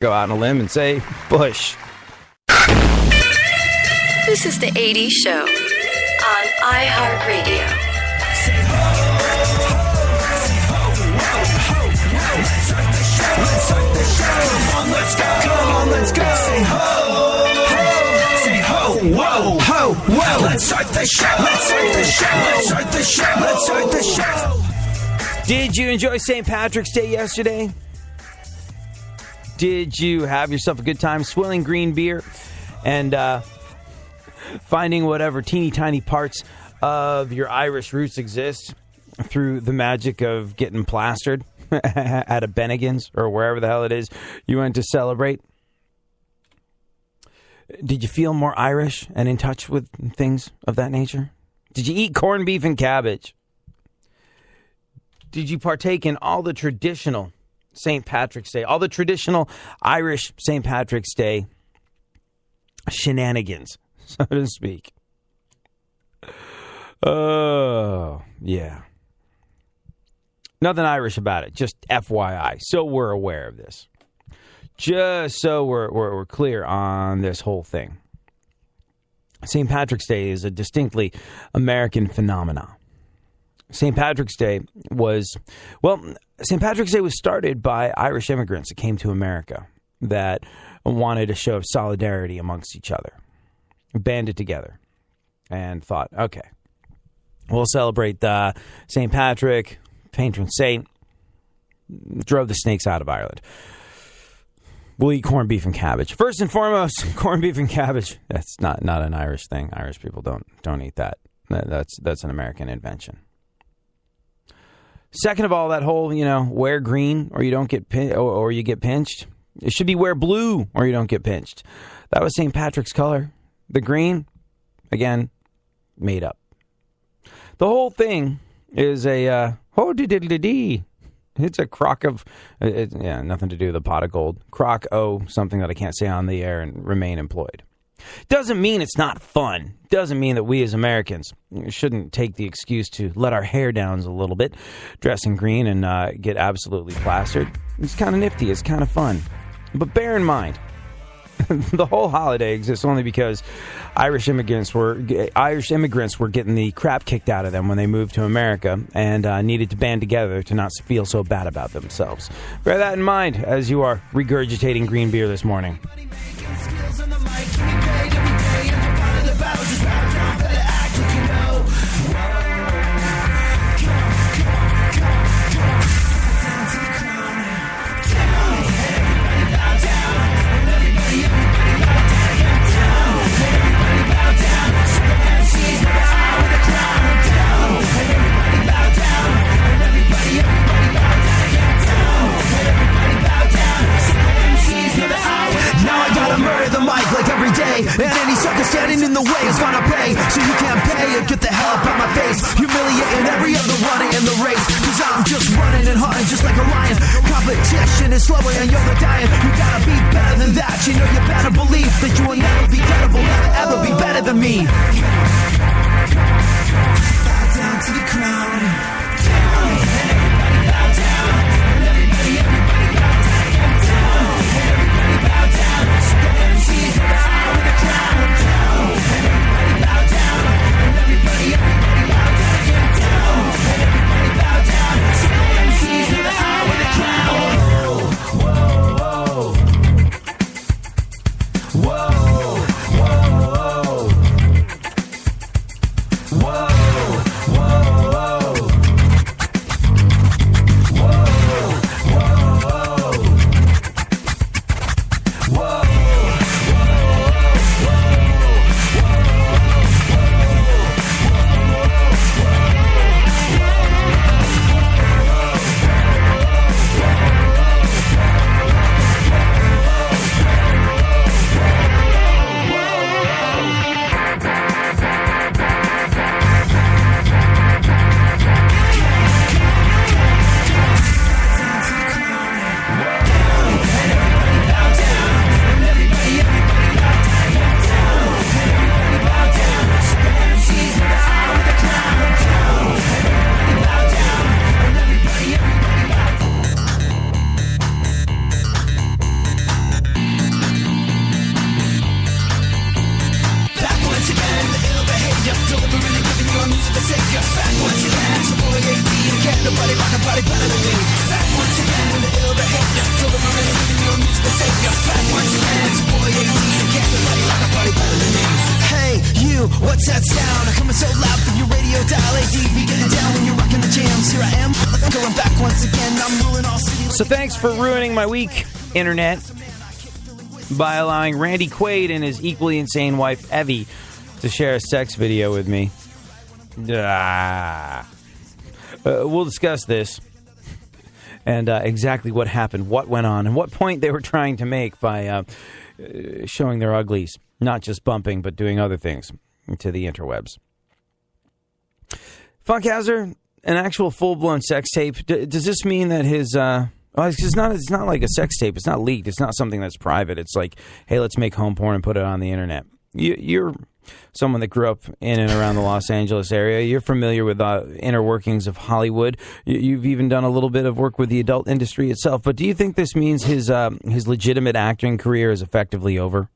Go out on a limb and say Bush. This is the 80s Show on iHeartRadio. Say ho, ho, say ho, ho, ho, ho. Let's start the show. Let's start the show. Come on, let's go. Come on, let's go. Say ho, ho, say ho, whoa, ho, whoa. Let's start the show. Let's start the show. Let's start the show. Let's start the show. Did you enjoy St. Patrick's Day yesterday? Did you have yourself a good time swilling green beer and finding whatever teeny tiny parts of your Irish roots exist through the magic of getting plastered at a Bennigan's or wherever the hell it is you went to celebrate? Did you feel more Irish and in touch with things of that nature? Did you eat corned beef and cabbage? Did you partake in all the traditional St. Patrick's Day, all the traditional Irish St. Patrick's Day shenanigans, so to speak? Oh, yeah. Nothing Irish about it, just FYI, so we're aware of this. Just so we're clear on this whole thing. St. Patrick's Day is a distinctly American phenomenon. St. Patrick's Day was started by Irish immigrants that came to America that wanted a show of solidarity amongst each other, banded together, and thought, okay, we'll celebrate St. Patrick, patron saint, drove the snakes out of Ireland. We'll eat corned beef and cabbage. First and foremost, corned beef and cabbage. That's not an Irish thing. Irish people don't eat that. That's an American invention. Second of all, that whole, wear green or you don't get or you get pinched. It should be wear blue or you don't get pinched. That was St. Patrick's color. The green, again, made up. The whole thing is a ho-de-diddle-de-dee. It's a crock of, nothing to do with a pot of gold. Crock something that I can't say on the air and remain employed. Doesn't mean it's not fun. Doesn't mean that we as Americans shouldn't take the excuse to let our hair down a little bit, dress in green and get absolutely plastered. It's kind of nifty. It's kind of fun. But bear in mind, the whole holiday exists only because Irish immigrants were getting the crap kicked out of them when they moved to America and needed to band together to not feel so bad about themselves. Bear that in mind as you are regurgitating green beer this morning. And any sucker standing in the way is gonna pay. So you can't pay or get the hell up out my face. Humiliating every other running in the race. Cause I'm just running and hunting just like a lion. Competition is slower and you're the dying. You gotta be better than that. You know you better believe that you will never be credible. Never ever be better than me. Bow down to the crown. Down. Everybody bow down. Everybody bow down. Down. Everybody bow down. Super MCs with the eye with the crown. Down. Everybody bow down. Everybody bow down. Down. Everybody bow down. Super MCs with the eye with the crown. Whoa, whoa, whoa, whoa, whoa, whoa. touchdown. Coming so loud from your radio dial. ADV, get it down when you're rocking the jams. Here I am, going back once again. I'm ruling all cities. So thanks for ruining my week, Internet, by allowing Randy Quaid and his equally insane wife, Evie, to share a sex video with me. We'll discuss this and exactly what happened, what went on, and what point they were trying to make by showing their uglies, not just bumping, but doing other things to the interwebs. Funkhauser, an actual full-blown sex tape. Does this mean that his... it's not like a sex tape. It's not leaked. It's not something that's private. It's like, hey, let's make home porn and put it on the internet. You're someone that grew up in and around the Los Angeles area. You're familiar with inner workings of Hollywood. You've even done a little bit of work with the adult industry itself. But do you think this means his legitimate acting career is effectively over?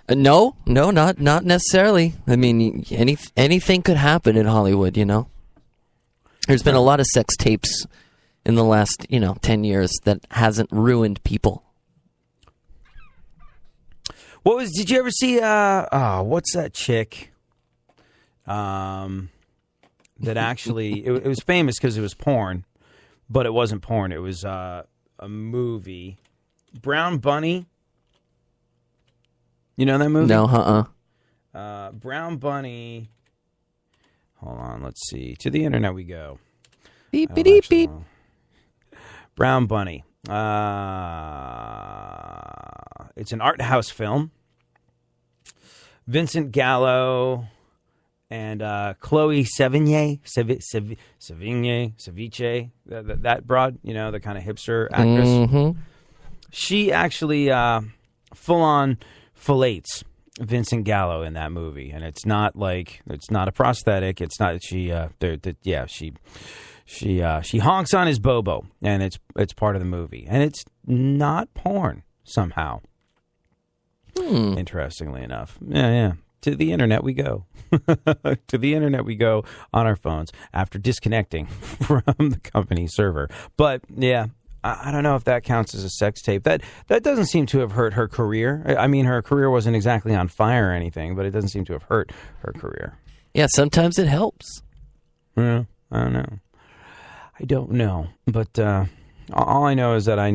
No, not necessarily. I mean, anything could happen in Hollywood, you know. There's been a lot of sex tapes in the last, 10 years that hasn't ruined people. Did you ever see, what's that chick? That actually, it was famous because it was porn, but it wasn't porn. It was a movie. Brown Bunny. You know that movie? No, Brown Bunny. Hold on, let's see. To the internet we go. Beep, beep, beep. Brown Bunny. It's an art house film. Vincent Gallo and Chloe Sevigny, that broad, the kind of hipster actress. Mm-hmm. She actually full-on fillets Vincent Gallo in that movie, and it's not a prosthetic. It's not she honks on his bobo, and it's part of the movie, and it's not porn somehow. Interestingly enough, yeah. To the internet we go. To the internet we go on our phones after disconnecting from the company server. But yeah, I don't know if that counts as a sex tape. That doesn't seem to have hurt her career. I mean, her career wasn't exactly on fire or anything, but it doesn't seem to have hurt her career. Yeah, sometimes it helps. Yeah, I don't know. But all I know is that I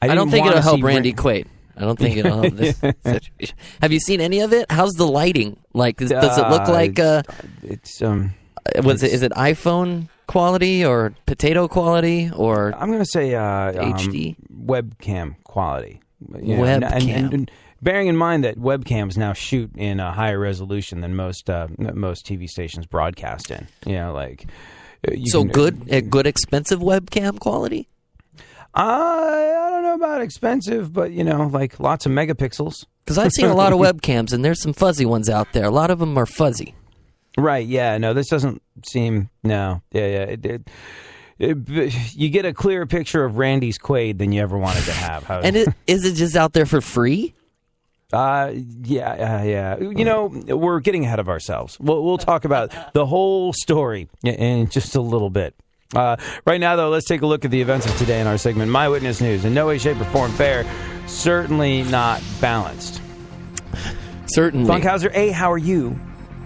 don't think it'll help Randy Quaid. I don't think it'll help this situation. Have you seen any of it? How's the lighting? Like, does it look like is it iPhone quality or potato quality or I'm going to say HD webcam quality. Webcam. And bearing in mind that webcams now shoot in a higher resolution than most TV stations broadcast in. Good expensive webcam quality? I don't know about expensive, but lots of megapixels. Because I've seen a lot of webcams, and there's some fuzzy ones out there. A lot of them are fuzzy. Right? Yeah. No, this doesn't seem. No. Yeah. You get a clearer picture of Randy's Quaid than you ever wanted to have. Is it just out there for free? Yeah. We're getting ahead of ourselves. We'll talk about the whole story in just a little bit. Right now, though, let's take a look at the events of today in our segment, My Witness News. In no way, shape, or form fair. Certainly not balanced. Certainly. Funkhauser, A, how are you?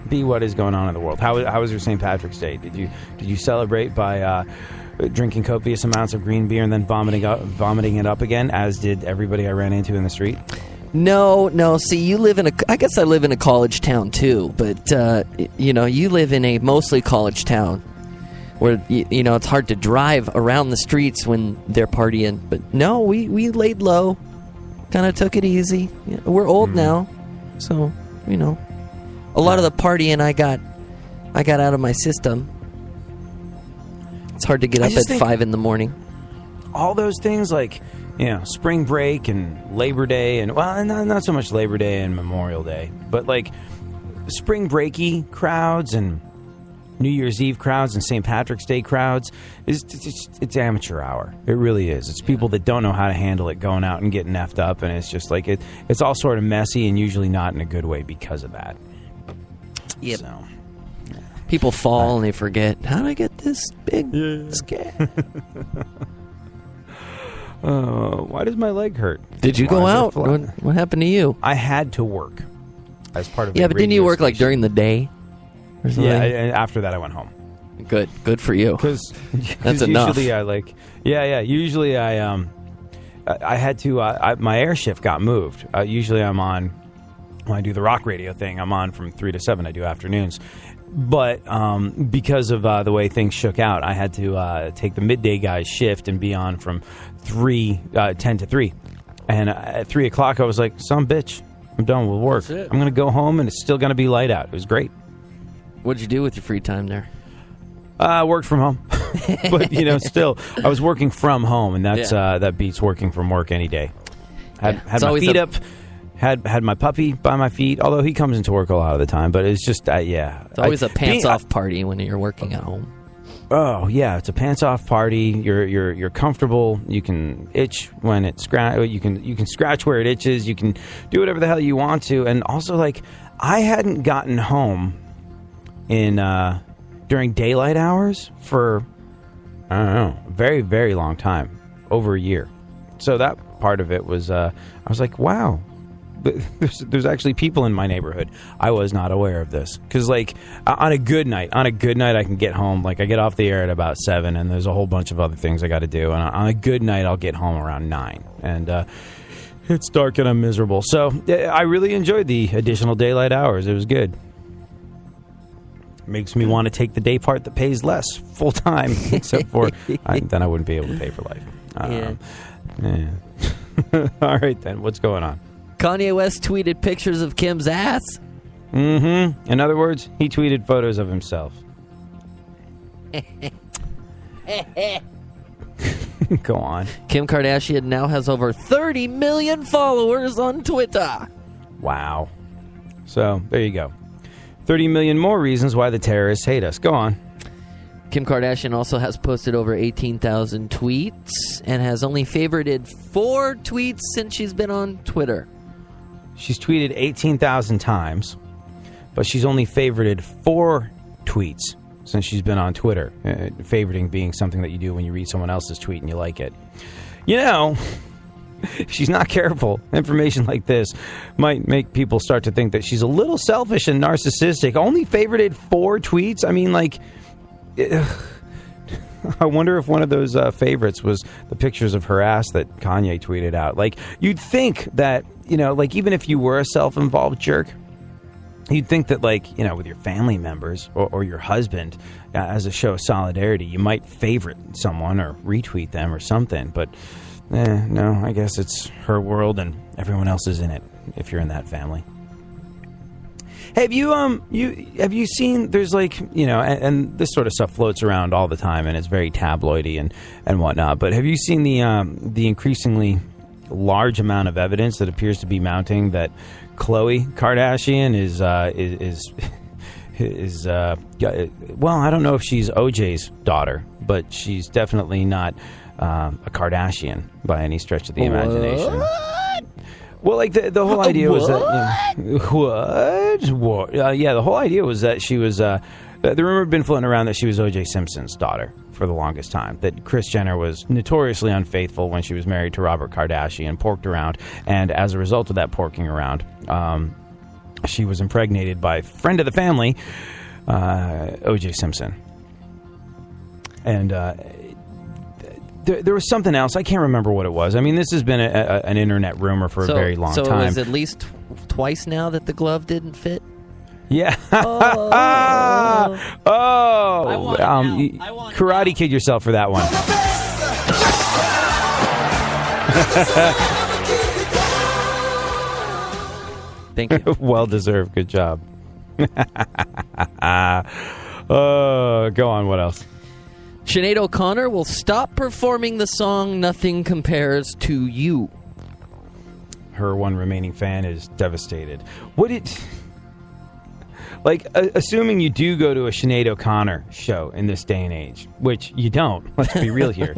B, what is going on in the world? How was your St. Patrick's Day? Did you celebrate by drinking copious amounts of green beer and then vomiting it up again, as did everybody I ran into in the street? No. See, you live I guess I live in a college town, too. But, you live in a mostly college town, where it's hard to drive around the streets when they're partying. But no, we laid low, kind of took it easy. We're old now, so a lot of the partying I got out of my system. It's hard to get up at 5 in the morning. All those things like spring break and Labor Day, and not so much Labor Day and Memorial Day, but like spring breaky crowds and New Year's Eve crowds and St. Patrick's Day crowds, it's amateur hour. It really is. It's people that don't know how to handle it going out and getting effed up, and it's just like it's all sort of messy and usually not in a good way because of that. Yep. So, people fall and they forget, how did I get this big scare? Why does my leg hurt? Did you go out? What happened to you? I had to work. as part of Yeah, a but didn't radio you work like station. during the day? Or something? Yeah, and after that I went home. Good for you. Because That's enough. Usually Usually I had to. My air shift got moved. Usually I'm on when I do the rock radio thing. I'm on from 3 to 7. I do afternoons, but because of the way things shook out, I had to take the midday guy's shift and be on from 10 to 3. And at 3 o'clock, I was like, "Son of a bitch, I'm done with work. That's it. I'm going to go home, and it's still going to be light out." It was great. What'd you do with your free time there? Worked from home, but still, I was working from home, and that's that beats working from work any day. Had my feet up, had my puppy by my feet. Although he comes into work a lot of the time, but it's just It's always a pants off party when you're working at home. Oh yeah, it's a pants off party. You're comfortable. You can itch when it you can scratch where it itches. You can do whatever the hell you want to. And also, like, I hadn't gotten home in during daylight hours for I don't know, a very, very long time, over a year. So that part of it was I was like, wow. There's actually people in my neighborhood. I was not aware of this because, like, on a good night, I can get home. Like, I get off the air at about 7, and there's a whole bunch of other things I got to do. And on a good night, I'll get home around 9, and it's dark and I'm miserable. So I really enjoyed the additional daylight hours. It was good. Makes me want to take the day part that pays less full time, except for then I wouldn't be able to pay for life. Yeah. All right, then. What's going on? Kanye West tweeted pictures of Kim's ass. Mm-hmm. In other words, he tweeted photos of himself. Go on. Kim Kardashian now has over 30 million followers on Twitter. Wow. So, there you go. 30 million more reasons why the terrorists hate us. Go on. Kim Kardashian also has posted over 18,000 tweets and has only favorited 4 tweets since she's been on Twitter. She's tweeted 18,000 times, but she's only favorited 4 tweets since she's been on Twitter. Favoriting being something that you do when you read someone else's tweet and you like it. If she's not careful, information like this might make people start to think that she's a little selfish and narcissistic. Only favorited 4 tweets? I mean, like, I wonder if one of those favorites was the pictures of her ass that Kanye tweeted out. Like, you'd think that, like, even if you were a self-involved jerk, you'd think that, like, with your family members or your husband, as a show of solidarity, you might favorite someone or retweet them or something. But, no, I guess it's her world and everyone else is in it if you're in that family. Have you seen, there's like, and this sort of stuff floats around all the time and it's very tabloidy and whatnot, but have you seen the increasingly large amount of evidence that appears to be mounting that Khloe Kardashian is well, I don't know if she's OJ's daughter, but she's definitely not a Kardashian by any stretch of the imagination. Well, like the whole idea was that what? Yeah, the whole idea was that she was. The rumor had been floating around that she was O.J. Simpson's daughter for the longest time. That Kris Jenner was notoriously unfaithful when she was married to Robert Kardashian, porked around, and as a result of that porking around, she was impregnated by friend of the family, O.J. Simpson, and. There was something else. I can't remember what it was. I mean, this has been an internet rumor for a very long time. So it was at least twice now that the glove didn't fit? Yeah. Karate Kid yourself for that one. Thank you. Well deserved. Good job. Go on. What else? Sinead O'Connor will stop performing the song Nothing Compares to You. Her one remaining fan is devastated. Assuming you do go to a Sinead O'Connor show in this day and age, which you don't, let's be real here,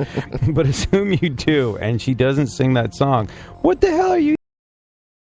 but assume you do, and she doesn't sing that song, what the hell are you